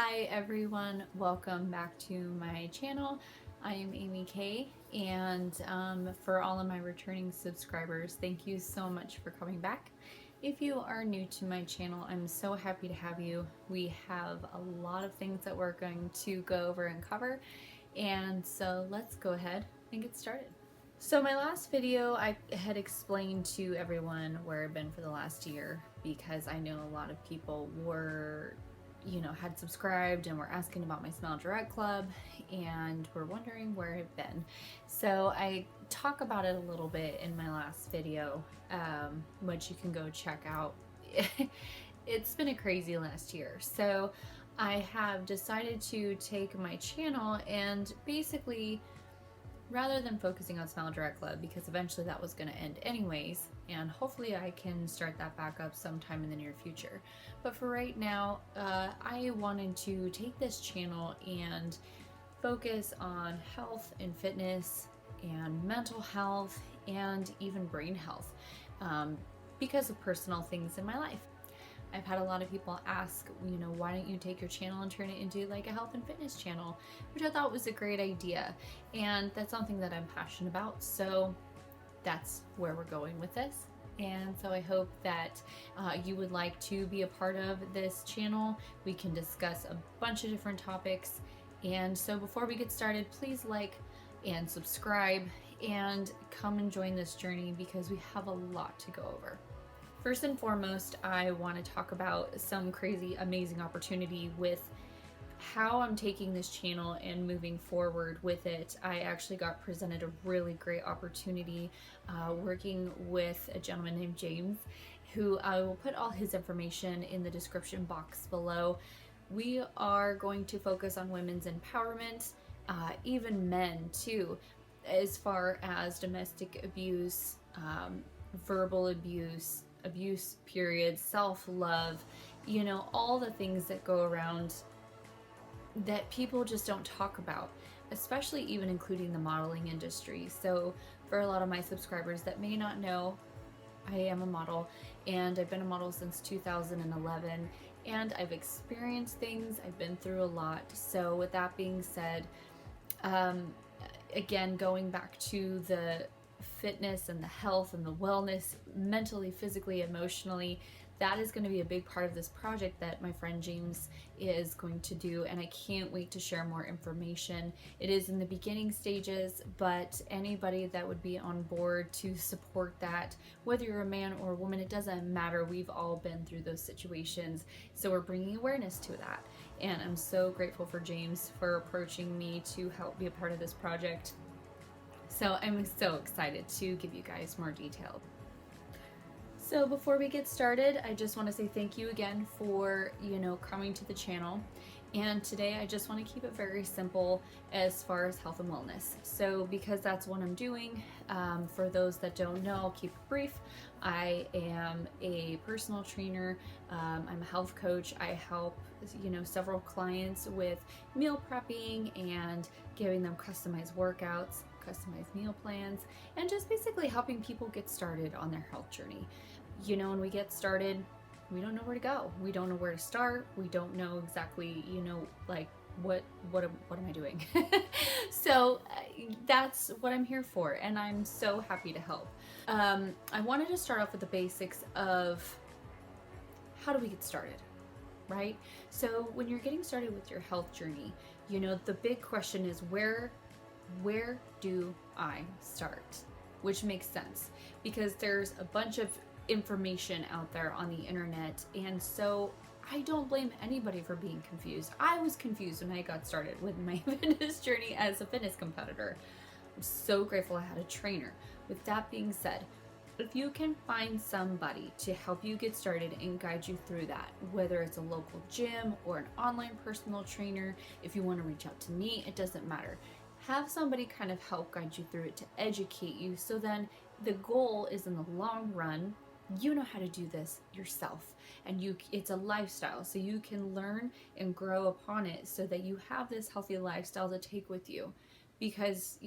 Hi everyone, welcome back to my channel. I am Amy Kay, and for all of my returning subscribers, thank you so much for coming back. If you are new to my channel, I'm so happy to have you. We have a lot of things that we're going to go over and cover, and so let's go ahead and get started. So my last video, I had explained to everyone where I've been for the last year, because I know a lot of people were had subscribed and were asking about my Smell Direct Club and were wondering where I've been. So I talk about it a little bit in my last video, which you can go check out. It's been a crazy last year. So I have decided to take my channel and basically, rather than focusing on Smile Direct Club, because eventually that was going to end anyways, and hopefully I can start that back up sometime in the near future. But for right now, I wanted to take this channel and focus on health and fitness and mental health and even brain health, because of personal things in my life. I've had a lot of people ask, why don't you take your channel and turn it into like a health and fitness channel, which I thought was a great idea. And that's something that I'm passionate about. So that's where we're going with this. And so I hope that you would like to be a part of this channel. We can discuss a bunch of different topics. And so before we get started, please like and subscribe and come and join this journey, because we have a lot to go over. First and foremost, I want to talk about some crazy, amazing opportunity with how I'm taking this channel and moving forward with it. I actually got presented a really great opportunity working with a gentleman named James, who I will put all his information in the description box below. We are going to focus on women's empowerment, even men too, as far as domestic abuse, verbal abuse, period, self-love, all the things that go around that people just don't talk about, especially even including the modeling industry. So for a lot of my subscribers that may not know, I am a model, and I've been a model since 2011, and I've experienced things, I've been through a lot. So with that being said, again, going back to the fitness and the health and the wellness, mentally, physically, emotionally, that is going to be a big part of this project that my friend James is going to do, and I can't wait to share more information. It is in the beginning stages, but anybody that would be on board to support that, whether you're a man or a woman, it doesn't matter. We've all been through those situations, so we're bringing awareness to that, and I'm so grateful for James for approaching me to help be a part of this project. So I'm so excited to give you guys more detail. So before we get started, I just want to say thank you again for, coming to the channel. And today I just want to keep it very simple as far as health and wellness. So because that's what I'm doing, for those that don't know, I'll keep it brief. I am a personal trainer. I'm a health coach. I help, several clients with meal prepping and giving them customized workouts, customized meal plans, and just basically helping people get started on their health journey. When we get started, we don't know where to go. We don't know where to start. We don't know exactly, like what am I doing? So that's what I'm here for, and I'm so happy to help. I wanted to start off with the basics of how do we get started, right? So when you're getting started with your health journey, the big question is where do I start? Which makes sense, because there's a bunch of information out there on the internet, and so I don't blame anybody for being confused. I was confused when I got started with my fitness journey as a fitness competitor. I'm so grateful I had a trainer. With that being said, if you can find somebody to help you get started and guide you through that, whether it's a local gym or an online personal trainer, if you want to reach out to me, it doesn't matter. Have somebody kind of help guide you through it to educate you, so then the goal is, in the long run, you know how to do this yourself, and it's a lifestyle, so you can learn and grow upon it so that you have this healthy lifestyle to take with you. Because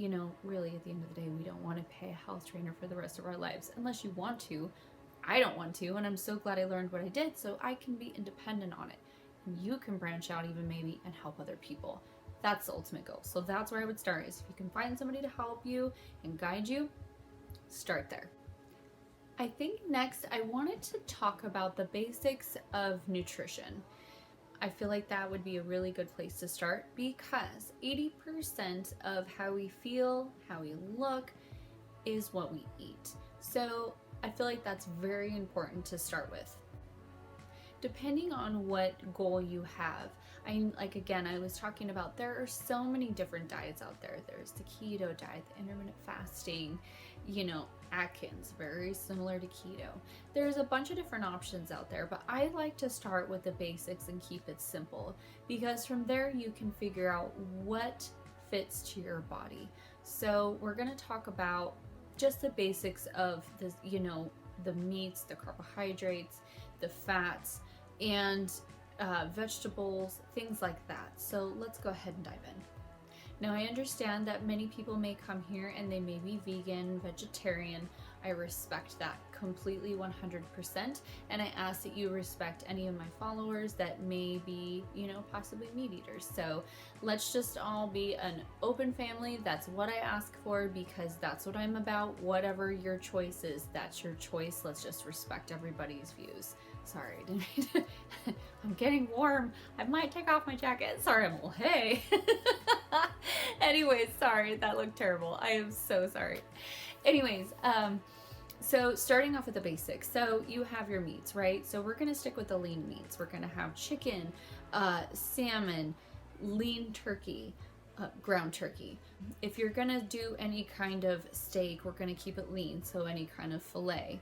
really at the end of the day, we don't want to pay a health trainer for the rest of our lives unless you want to. I don't want to, and I'm so glad I learned what I did so I can be independent on it. you can branch out even maybe and help other people. That's the ultimate goal. So that's where I would start, is if you can find somebody to help you and guide you, start there. I think next I wanted to talk about the basics of nutrition. I feel like that would be a really good place to start, because 80% of how we feel, how we look, is what we eat. So I feel like that's very important to start with. Depending on what goal you have, I was talking about, there are so many different diets out there. There's the keto diet, the intermittent fasting, Atkins, very similar to keto. There's a bunch of different options out there, but I like to start with the basics and keep it simple, because from there you can figure out what fits to your body. So we're going to talk about just the basics of this, the meats, the carbohydrates, the fats, and vegetables, things like that. So let's go ahead and dive in. Now, I understand that many people may come here and they may be vegan, vegetarian. I respect that completely 100%. And I ask that you respect any of my followers that may be, possibly meat eaters. So let's just all be an open family. That's what I ask for, because that's what I'm about. Whatever your choice is, that's your choice. Let's just respect everybody's views. Sorry, I didn't mean to. I'm getting warm. I might take off my jacket. Sorry, I'm a little hay. Anyways, sorry, that looked terrible. I am so sorry. Anyways, so starting off with the basics. So you have your meats, right? So we're gonna stick with the lean meats. We're gonna have chicken, salmon, lean turkey, ground turkey. If you're gonna do any kind of steak, we're gonna keep it lean, so any kind of fillet.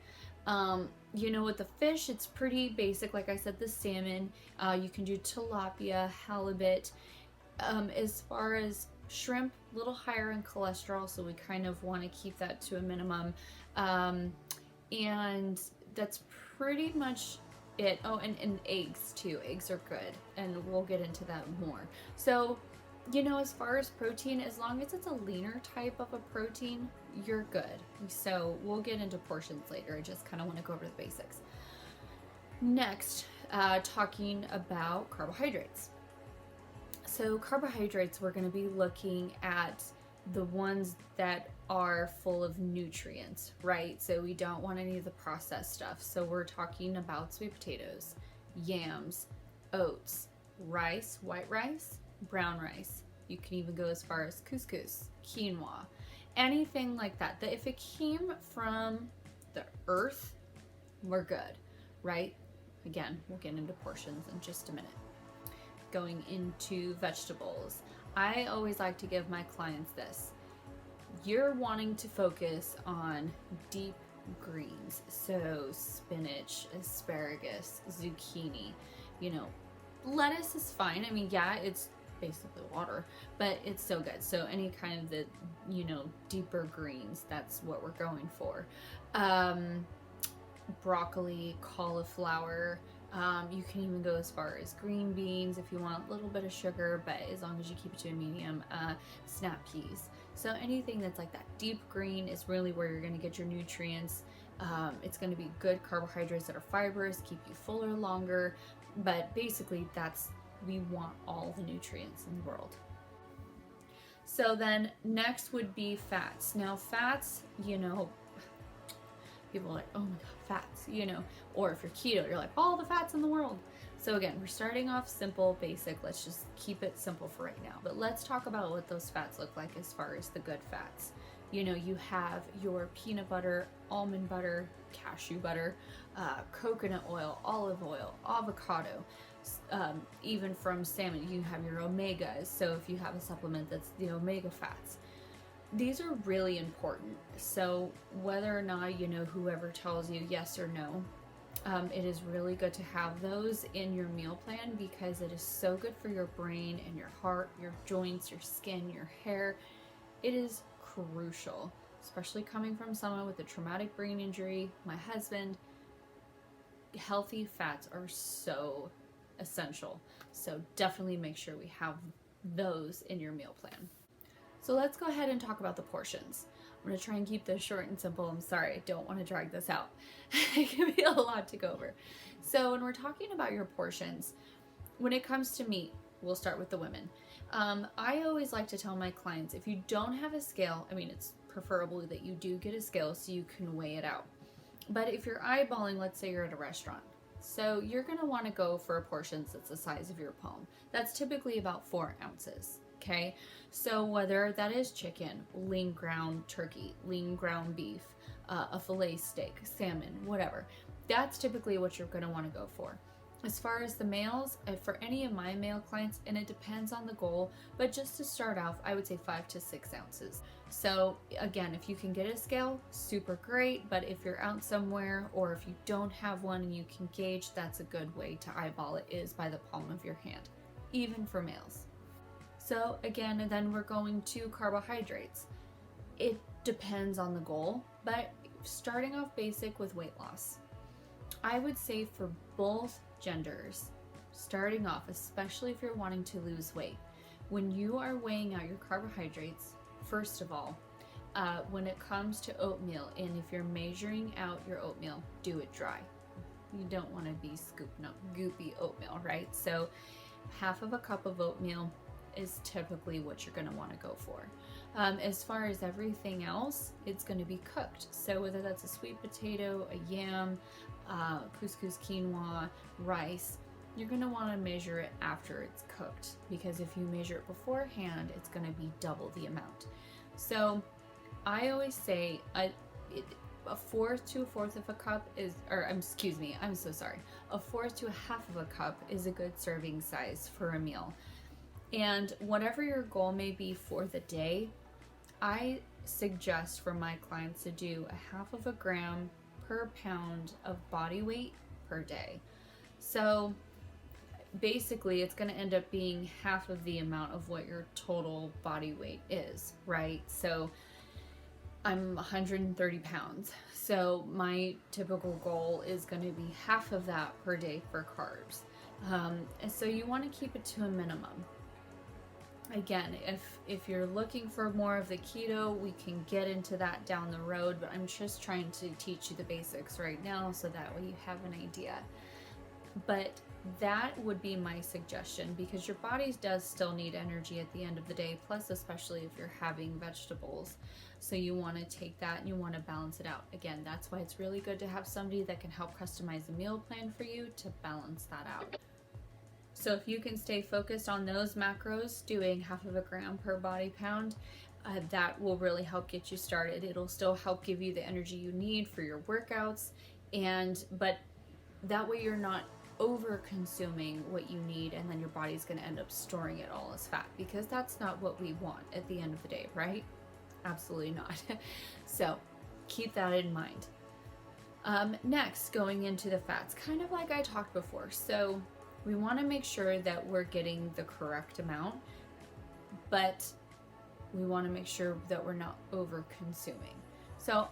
With the fish, it's pretty basic. Like I said, the salmon, you can do tilapia, halibut. As far as shrimp, a little higher in cholesterol, so we kind of want to keep that to a minimum. And that's pretty much it. Oh, and eggs too. Eggs are good, and we'll get into that more. So, as far as protein, as long as it's a leaner type of a protein, you're good. So we'll get into portions later. I just kind of want to go over the basics. Next, talking about carbohydrates. So carbohydrates, we're going to be looking at the ones that are full of nutrients, right? So we don't want any of the processed stuff. So we're talking about sweet potatoes, yams, oats, rice, white rice, brown rice. You can even go as far as couscous, quinoa, anything like that. That if it came from the earth, we're good, right? Again, we'll get into portions in just a minute. Going into vegetables, I always like to give my clients this. You're wanting to focus on deep greens, so spinach, asparagus, zucchini, lettuce is fine. I mean, yeah, it's basically water, but it's so good. So any kind of the, deeper greens, that's what we're going for. Broccoli, cauliflower, you can even go as far as green beans if you want a little bit of sugar, but as long as you keep it to a medium. Snap peas. So anything that's like that deep green is really where you're going to get your nutrients. It's going to be good carbohydrates that are fibrous, keep you fuller longer, but basically we want all the nutrients in the world. So then next would be fats. Now fats, people are like, oh my god, fats, or if you're keto, you're like, all the fats in the world. So again, we're starting off simple, basic. Let's just keep it simple for right now. But let's talk about what those fats look like as far as the good fats. You have your peanut butter, almond butter, cashew butter, coconut oil, olive oil, avocado, even from salmon, you have your omegas. So if you have a supplement that's the omega fats, these are really important. So whether or not, whoever tells you yes or no, it is really good to have those in your meal plan, because it is so good for your brain and your heart, your joints, your skin, your hair. It is crucial, especially coming from someone with a traumatic brain injury, my husband. Healthy fats are so essential. So definitely make sure we have those in your meal plan. So let's go ahead and talk about the portions. I'm going to try and keep this short and simple. I'm sorry, I don't want to drag this out. It can be a lot to go over. So when we're talking about your portions, when it comes to meat, we'll start with the women. I always like to tell my clients, if you don't have a scale, I mean, it's preferable that you do get a scale so you can weigh it out. But if you're eyeballing, let's say you're at a restaurant, so you're going to want to go for portions that's the size of your palm. That's typically about 4 ounces. Okay, so whether that is chicken, lean ground turkey, lean ground beef, a filet steak, salmon, whatever, that's typically what you're going to want to go for. As far as the males, for any of my male clients, and it depends on the goal, but just to start off, I would say 5 to 6 ounces. So again, if you can get a scale, super great, but if you're out somewhere or if you don't have one and you can gauge, that's a good way to eyeball it, is by the palm of your hand, even for males. So again, and then we're going to carbohydrates. It depends on the goal, but starting off basic with weight loss, I would say for both genders, starting off, especially if you're wanting to lose weight, when you are weighing out your carbohydrates, first of all, when it comes to oatmeal, and if you're measuring out your oatmeal, do it dry. You don't want to be scooping up goopy oatmeal, right? So half of a cup of oatmeal is typically what you're going to want to go for. As far as everything else, it's going to be cooked. So whether that's a sweet potato, a yam, couscous, quinoa, rice, you're going to want to measure it after it's cooked, because if you measure it beforehand, it's going to be double the amount. So I always say a fourth to a fourth of a cup is, a fourth to a half of a cup is a good serving size for a meal. And whatever your goal may be for the day, I suggest for my clients to do a half of a gram per pound of body weight per day. So basically it's going to end up being half of the amount of what your total body weight is, right? So I'm 130 pounds. So my typical goal is going to be half of that per day for carbs. And so you want to keep it to a minimum. Again, if you're looking for more of the keto, we can get into that down the road, but I'm just trying to teach you the basics right now so that way you have an idea. But that would be my suggestion, because your body does still need energy at the end of the day, plus especially if you're having vegetables. So you want to take that and you want to balance it out. Again, that's why it's really good to have somebody that can help customize a meal plan for you to balance that out. So if you can stay focused on those macros, doing half of a gram per body pound, that will really help get you started. It'll still help give you the energy you need for your workouts, but that way you're not over consuming what you need, and then your body's going to end up storing it all as fat, because that's not what we want at the end of the day, right? Absolutely not. So keep that in mind. Next, going into the fats, kind of like I talked before. So we want to make sure that we're getting the correct amount, but we want to make sure that we're not over consuming. So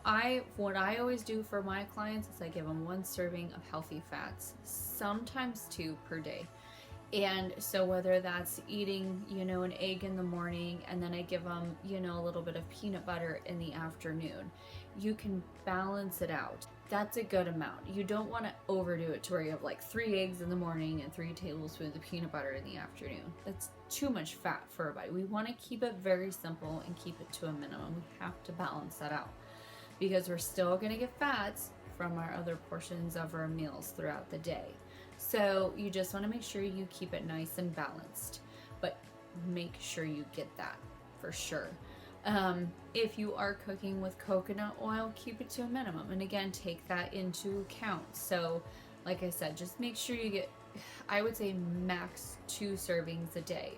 what I always do for my clients is I give them 1 serving of healthy fats, sometimes 2 per day. And so whether that's eating, an egg in the morning, and then I give them, a little bit of peanut butter in the afternoon, you can balance it out. That's a good amount. You don't want to overdo it to where you have like 3 eggs in the morning and 3 tablespoons of peanut butter in the afternoon. That's too much fat for our body. We want to keep it very simple and keep it to a minimum. We have to balance that out, because we're still going to get fats from our other portions of our meals throughout the day. So you just want to make sure you keep it nice and balanced, but make sure you get that for sure. If you are cooking with coconut oil, keep it to a minimum. And again, take that into account. So like I said, just make sure you get, I would say, max 2 servings a day.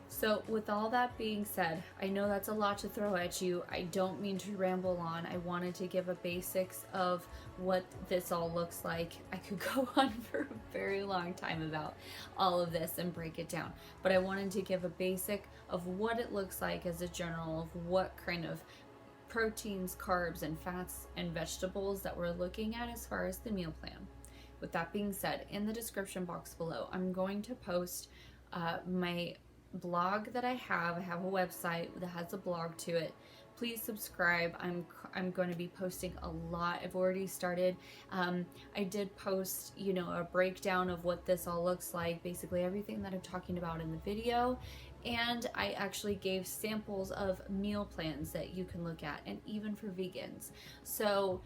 So with all that being said, I know that's a lot to throw at you. I don't mean to ramble on. I wanted to give a basics of what this all looks like. I could go on for a very long time about all of this and break it down, but I wanted to give a basic of what it looks like as a general of what kind of proteins, carbs, and fats and vegetables that we're looking at as far as the meal plan. With that being said, in the description box below, I'm going to post my blog that I have a website that has a blog to it, please subscribe. I'm going to be posting a lot. I've already started. I did post, you know, a breakdown of what this all looks like, basically everything that I'm talking about in the video. And I actually gave samples of meal plans that you can look at, and even for vegans. So,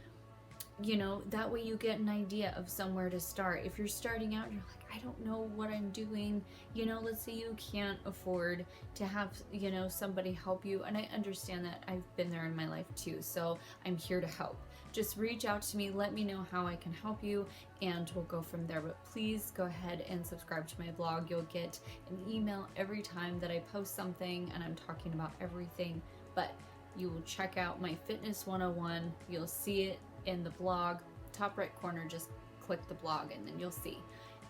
you know, that way you get an idea of somewhere to start. If you're starting out and you're like, I don't know what I'm doing, you know, let's say you can't afford to have, you know, somebody help you. And I understand that. I've been there in my life too. So I'm here to help. Just reach out to me, let me know how I can help you, and we'll go from there. But please go ahead and subscribe to my blog. You'll get an email every time that I post something, and I'm talking about everything. But you will check out my Fitness 101. You'll see it in the blog, top right corner. Just click the blog and then you'll see.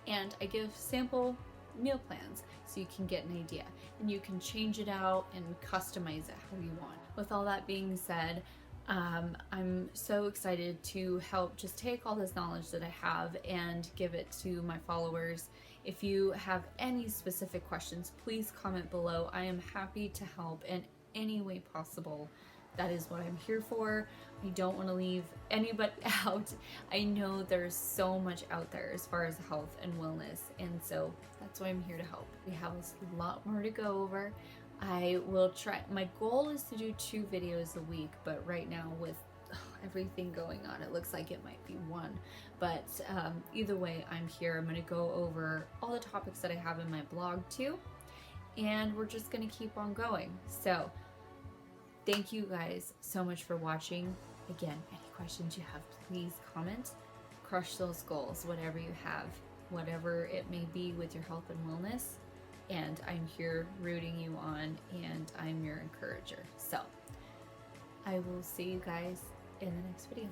And I give sample meal plans so you can get an idea, and you can change it out and customize it how you want. With all that being said, I'm so excited to help just take all this knowledge that I have and give it to my followers. If you have any specific questions, please comment below. I am happy to help in any way possible. That is what I'm here for. I don't want to leave anybody out. I know there's so much out there as far as health and wellness, and so that's why I'm here to help. We have a lot more to go over. I will try. My goal is to do 2 videos a week, but right now with everything going on, it looks like it might be 1. But either way, I'm here. I'm going to go over all the topics that I have in my blog too, and we're just going to keep on going. So thank you guys so much for watching. Again, any questions you have, please comment. Crush those goals, whatever you have, whatever it may be with your health and wellness. And I'm here rooting you on, and I'm your encourager. So I will see you guys in the next video.